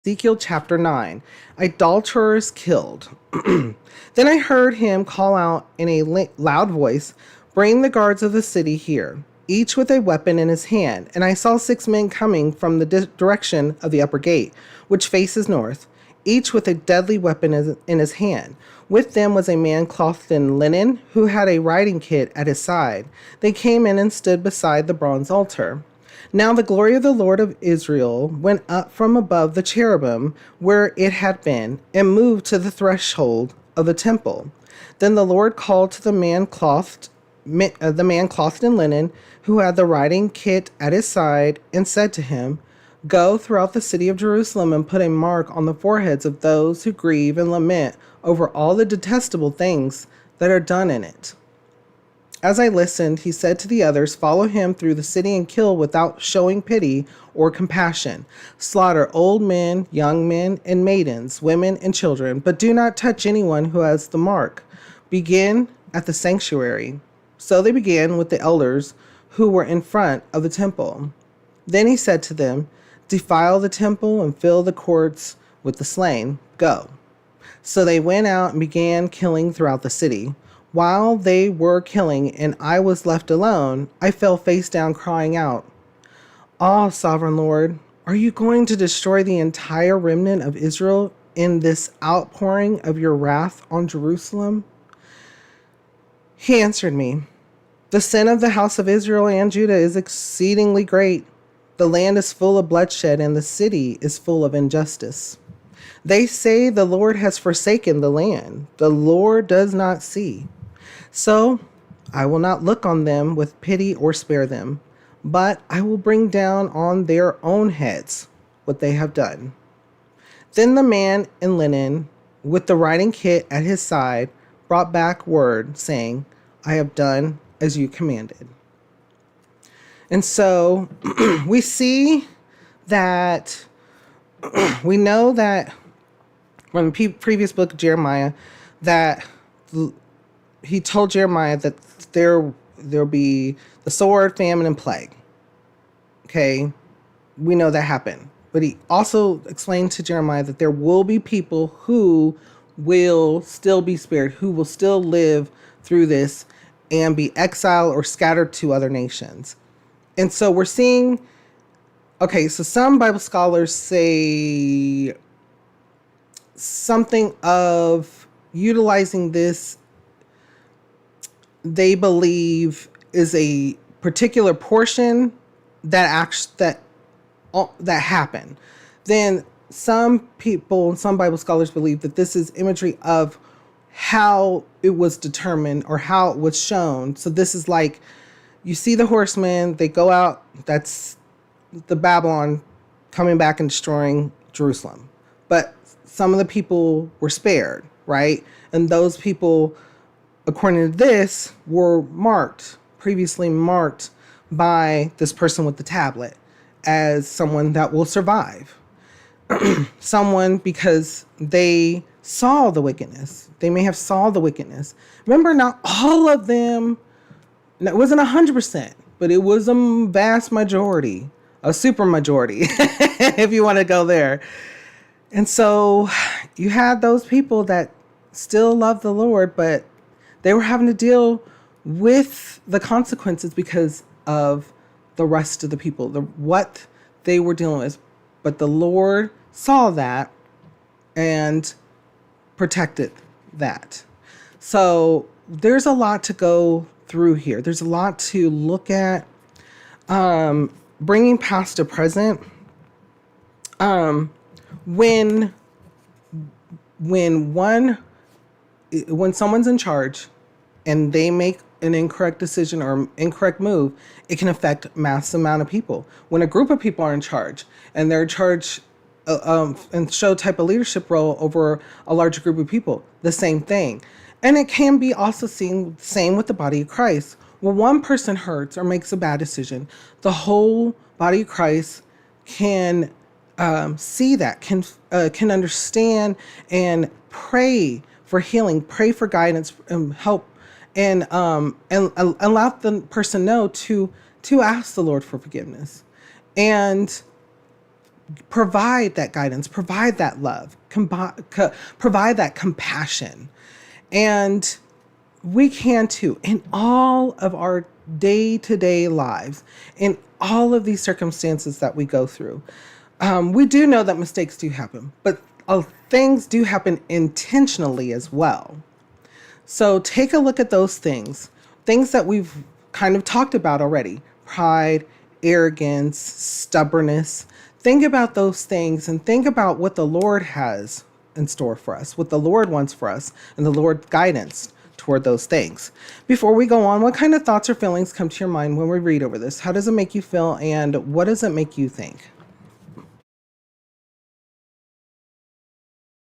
Ezekiel chapter 9, Idolaters killed. Then I heard him call out in a loud voice, "Bring the guards of the city here, each with a weapon in his hand." And I saw 6 men coming from the direction of the upper gate, which faces north, each with a deadly weapon in his hand. With them was a man clothed in linen, who had a writing kit at his side. They came in and stood beside the bronze altar. Now the glory of the Lord of Israel went up from above the cherubim where it had been, and moved to the threshold of the temple. Then the Lord called to the man clothed in linen, who had the writing kit at his side, and said to him, "Go throughout the city of Jerusalem and put a mark on the foreheads of those who grieve and lament over all the detestable things that are done in it." As I listened, he said to the others, "Follow him through the city and kill without showing pity or compassion. Slaughter old men, young men, and maidens, women and children, but do not touch anyone who has the mark. Begin at the sanctuary." So they began with the elders who were in front of the temple. Then he said to them, "Defile the temple and fill the courts with the slain. Go." So they went out and began killing throughout the city. While they were killing and I was left alone, I fell face down crying out, "Ah, sovereign Lord, are you going to destroy the entire remnant of Israel in this outpouring of your wrath on Jerusalem?" He answered me, "The sin of the house of Israel and Judah is exceedingly great. The land is full of bloodshed and the city is full of injustice. They say the Lord has forsaken the land. The Lord does not see. So I will not look on them with pity or spare them, but I will bring down on their own heads what they have done." Then the man in linen, with the writing kit at his side, brought back word, saying, "I have done as you commanded." And so we see that, we know that from the previous book of Jeremiah, that he told Jeremiah that there'll be the sword, famine, and plague. Okay, we know that happened. But he also explained to Jeremiah that there will be people who will still be spared, who will still live through this and be exiled or scattered to other nations. And so we're seeing, okay, so some Bible scholars say something of utilizing this, they believe, is a particular portion that happened. Then some people, some Bible scholars believe that this is imagery of how it was determined or how it was shown. So this is like, you see the horsemen, they go out, that's the Babylon coming back and destroying Jerusalem. But some of the people were spared, right? And those people, according to this, were previously marked by this person with the tablet as someone that will survive. Someone, because they saw the wickedness. They may have saw the wickedness. Remember, not all of them, it wasn't 100%, but it was a vast majority, a super majority, if you want to go there. And so you had those people that still loved the Lord, but they were having to deal with the consequences because of the rest of the people, what they were dealing with. But the Lord saw that and protected that. So there's a lot to go through here. There's a lot to look at. Bringing past to present. When someone's in charge and they make an incorrect decision or incorrect move, it can affect mass amount of people. When a group of people are in charge and they're in charge and show type of leadership role over a larger group of people, the same thing. And it can be also seen same with the body of Christ. When one person hurts or makes a bad decision, the whole body of Christ can see that, can understand and pray for healing, pray for guidance, help, and allow the person know to ask the Lord for forgiveness. And provide that guidance, provide that love, provide that compassion. And we can too in all of our day-to-day lives, in all of these circumstances that we go through. We do know that mistakes do happen, but things do happen intentionally as well. So take a look at those things that we've kind of talked about already: pride, arrogance, stubbornness. Think about those things and think about what the Lord has in store for us, what the Lord wants for us, and the Lord's guidance toward those things. Before we go on, what kind of thoughts or feelings come to your mind when we read over this? How does it make you feel, and what does it make you think?